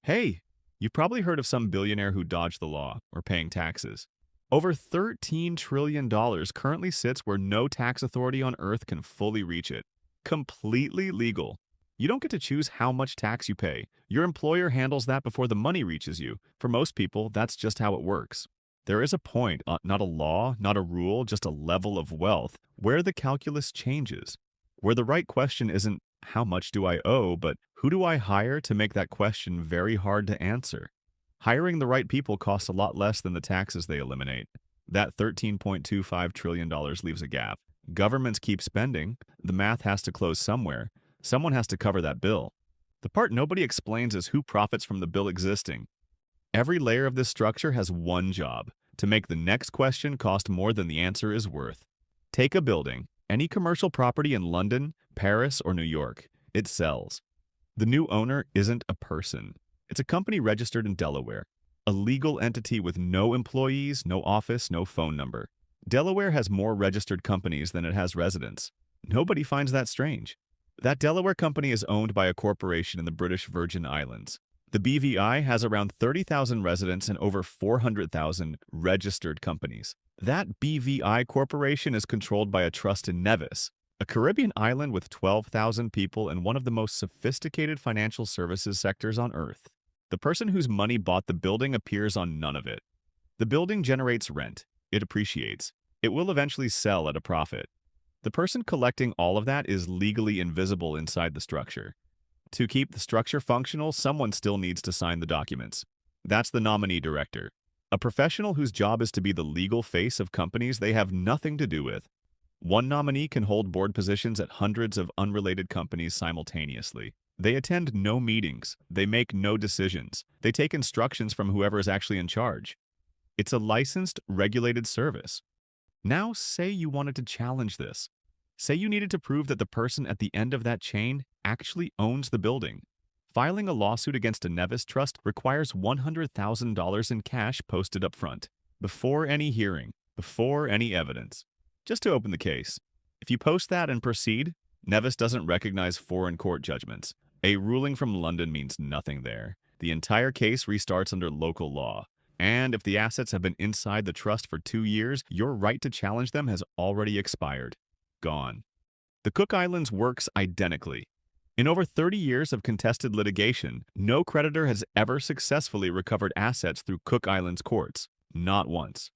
Hey, you've probably heard of some billionaire who dodged the law or paying taxes. Over $13 trillion currently sits where no tax authority on earth can fully reach it. Completely legal. You don't get to choose how much tax you pay. Your employer handles that before the money reaches you. For most people, that's just how it works. There is a point, not a law, not a rule, just a level of wealth, where the calculus changes. Where the right question isn't how much do I owe, but who do I hire to make that question very hard to answer? Hiring the right people costs a lot less than the taxes they eliminate. That $13.25 trillion leaves a gap. Governments keep spending. The math has to close somewhere. Someone has to cover that bill. The part nobody explains is who profits from the bill existing. Every layer of this structure has one job: to make the next question cost more than the answer is worth. Take a building, any commercial property in London, Paris, or New York. It sells. The new owner isn't a person. It's a company registered in Delaware, a legal entity with no employees, no office, no phone number. Delaware has more registered companies than it has residents. Nobody finds that strange. That Delaware company is owned by a corporation in the British Virgin Islands. The BVI has around 30,000 residents and over 400,000 registered companies. That BVI corporation is controlled by a trust in Nevis, a Caribbean island with 12,000 people and one of the most sophisticated financial services sectors on Earth. The person whose money bought the building appears on none of it. The building generates rent. It appreciates. It will eventually sell at a profit. The person collecting all of that is legally invisible inside the structure. To keep the structure functional, someone still needs to sign the documents. That's the nominee director, a professional whose job is to be the legal face of companies they have nothing to do with. One nominee can hold board positions at hundreds of unrelated companies simultaneously. They attend no meetings. They make no decisions. They take instructions from whoever is actually in charge. It's a licensed, regulated service. Now, say you wanted to challenge this. Say you needed to prove that the person at the end of that chain actually owns the building. Filing a lawsuit against a Nevis trust requires $100,000 in cash posted up front, before any hearing, before any evidence. Just to open the case. If you post that and proceed, Nevis doesn't recognize foreign court judgments. A ruling from London means nothing there. The entire case restarts under local law. And if the assets have been inside the trust for 2 years, your right to challenge them has already expired. Gone. The Cook Islands works identically. In over 30 years of contested litigation, no creditor has ever successfully recovered assets through Cook Islands courts. Not once.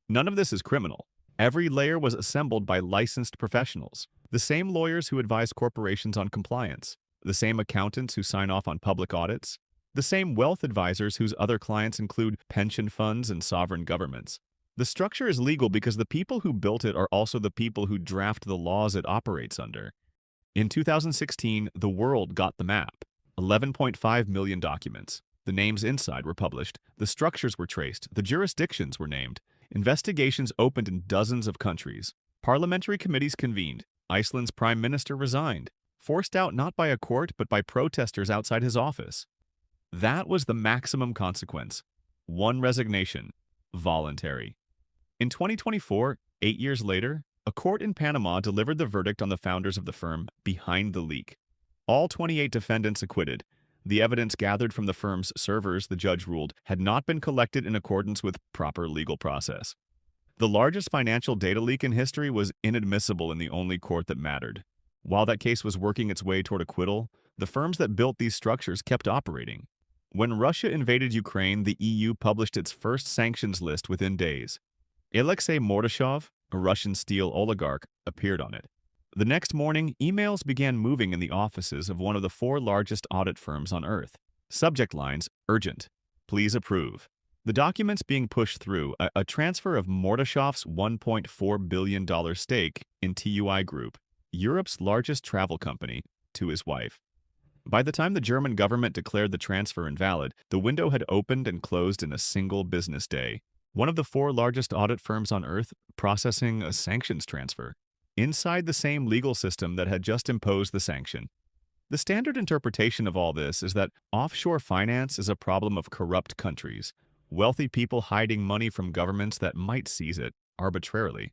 None of this is criminal. Every layer was assembled by licensed professionals, the same lawyers who advise corporations on compliance, the same accountants who sign off on public audits, the same wealth advisors whose other clients include pension funds and sovereign governments. The structure is legal because the people who built it are also the people who draft the laws it operates under. In 2016, the world got the map. 11.5 million documents. The names inside were published. The structures were traced. The jurisdictions were named. Investigations opened in dozens of countries. Parliamentary committees convened. Iceland's prime minister resigned, forced out not by a court but by protesters outside his office. That was the maximum consequence. One resignation. Voluntary. In 2024, 8 years later, a court in Panama delivered the verdict on the founders of the firm behind the leak. All 28 defendants acquitted. The evidence gathered from the firm's servers, the judge ruled, had not been collected in accordance with proper legal process. The largest financial data leak in history was inadmissible in the only court that mattered. While that case was working its way toward acquittal, the firms that built these structures kept operating. When Russia invaded Ukraine, the EU published its first sanctions list within days. Alexei Mordashov, a Russian steel oligarch, appeared on it. The next morning, emails began moving in the offices of one of the 4 largest audit firms on Earth. Subject lines: urgent. Please approve. The documents being pushed through, a transfer of Mordashov's $1.4 billion stake in TUI Group, Europe's largest travel company, to his wife. By the time the German government declared the transfer invalid, the window had opened and closed in a single business day. One of the 4 largest audit firms on Earth processing a sanctions transfer, inside the same legal system that had just imposed the sanction. The standard interpretation of all this is that offshore finance is a problem of corrupt countries, wealthy people hiding money from governments that might seize it arbitrarily.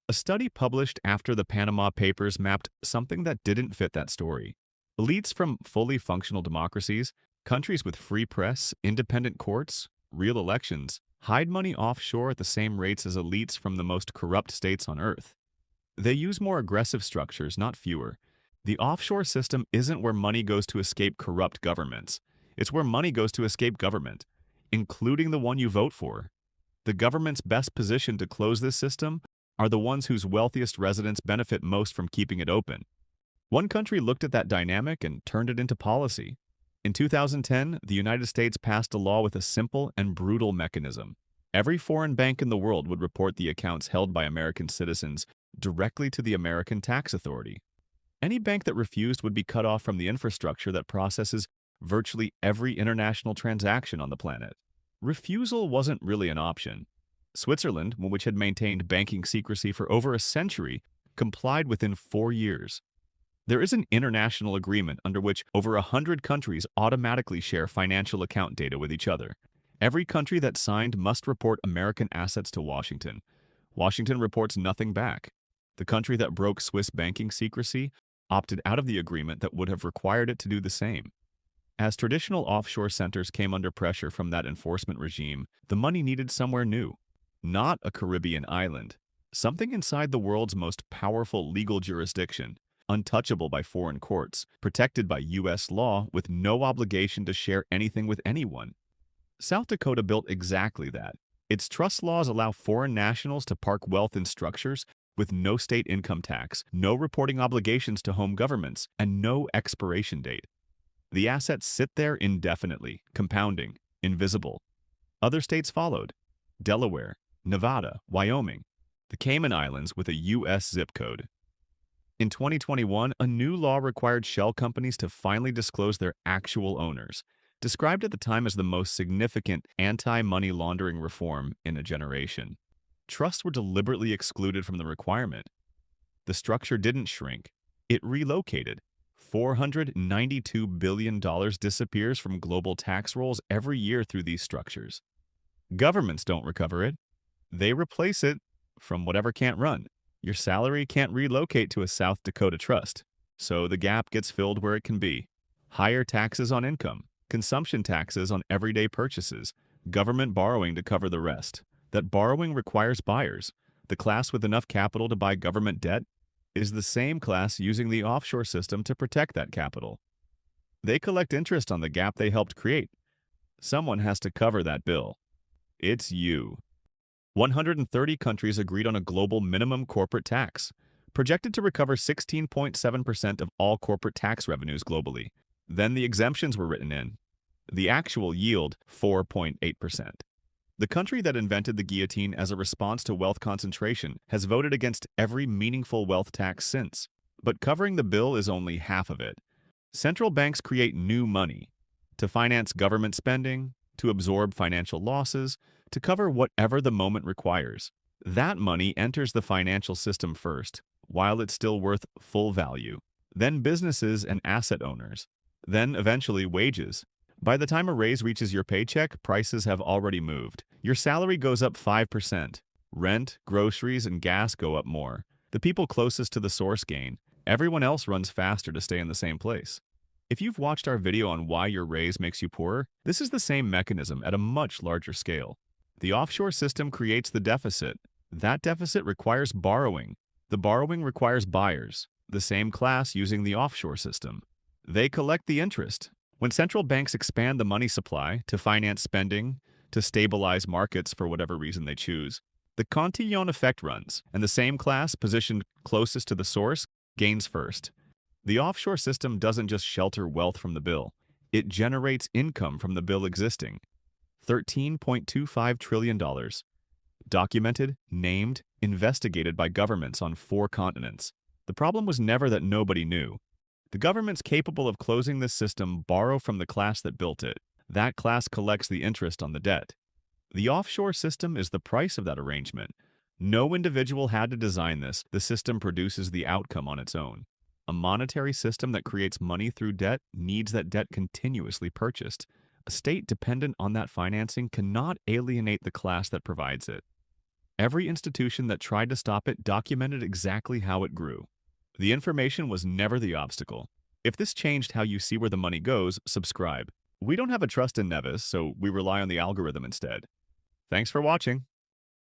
A study published after the Panama Papers mapped something that didn't fit that story. Elites from fully functional democracies, Countries with free press, independent courts, real elections, hide money offshore at the same rates as elites from the most corrupt states on earth. They use more aggressive structures, not fewer. The offshore system isn't where money goes to escape corrupt governments. It's where money goes to escape government, including the one you vote for. The governments best positioned to close this system are the ones whose wealthiest residents benefit most from keeping it open. One country looked at that dynamic and turned it into policy. In 2010, the United States passed a law with a simple and brutal mechanism. Every foreign bank in the world would report the accounts held by American citizens directly to the American tax authority. Any bank that refused would be cut off from the infrastructure that processes virtually every international transaction on the planet. Refusal wasn't really an option. Switzerland, which had maintained banking secrecy for over a century, complied within 4 years. There is an international agreement under which over 100 countries automatically share financial account data with each other. Every country that signed must report American assets to Washington. Washington reports nothing back. The country that broke Swiss banking secrecy opted out of the agreement that would have required it to do the same. As traditional offshore centers came under pressure from that enforcement regime, the money needed somewhere new. Not a Caribbean island. Something inside the world's most powerful legal jurisdiction, untouchable by foreign courts, protected by U.S. law with no obligation to share anything with anyone. South Dakota built exactly that. Its trust laws allow foreign nationals to park wealth in structures with no state income tax, no reporting obligations to home governments, and no expiration date. The assets sit there indefinitely, compounding, invisible. Other states followed: Delaware, Nevada, Wyoming, the Cayman Islands with a U.S. zip code. In 2021, a new law required shell companies to finally disclose their actual owners, described at the time as the most significant anti-money laundering reform in a generation. Trusts were deliberately excluded from the requirement. The structure didn't shrink. It relocated. $492 billion disappears from global tax rolls every year through these structures. Governments don't recover it. They replace it from whatever can't run. Your salary can't relocate to a South Dakota trust, so the gap gets filled where it can be. Higher taxes on income, consumption taxes on everyday purchases, government borrowing to cover the rest. That borrowing requires buyers. The class with enough capital to buy government debt is the same class using the offshore system to protect that capital. They collect interest on the gap they helped create. Someone has to cover that bill. It's you. 130 countries agreed on a global minimum corporate tax, projected to recover 16.7% of all corporate tax revenues globally. Then the exemptions were written in. The actual yield, 4.8%. The country that invented the guillotine as a response to wealth concentration has voted against every meaningful wealth tax since. But covering the bill is only half of it. Central banks create new money to finance government spending, to absorb financial losses, to cover whatever the moment requires. That money enters the financial system first, while it's still worth full value. Then businesses and asset owners. Then eventually wages. By the time a raise reaches your paycheck, prices have already moved. Your salary goes up 5%. Rent, groceries, and gas go up more. The people closest to the source gain. Everyone else runs faster to stay in the same place. If you've watched our video on why your raise makes you poorer, this is the same mechanism at a much larger scale. The offshore system creates the deficit. That deficit requires borrowing. The borrowing requires buyers, the same class using the offshore system. They collect the interest. When central banks expand the money supply to finance spending, to stabilize markets for whatever reason they choose, the Cantillon effect runs, and the same class positioned closest to the source gains first. The offshore system doesn't just shelter wealth from the bill. It generates income from the bill existing. $13.25 trillion. Documented, named, investigated by governments on 4 continents. The problem was never that nobody knew. The governments capable of closing this system borrow from the class that built it. That class collects the interest on the debt. The offshore system is the price of that arrangement. No individual had to design this. The system produces the outcome on its own. A monetary system that creates money through debt needs that debt continuously purchased. A state dependent on that financing cannot alienate the class that provides it. Every institution that tried to stop it documented exactly how it grew. The information was never the obstacle. If this changed how you see where the money goes, subscribe. We don't have a trust in Nevis, so we rely on the algorithm instead. Thanks for watching.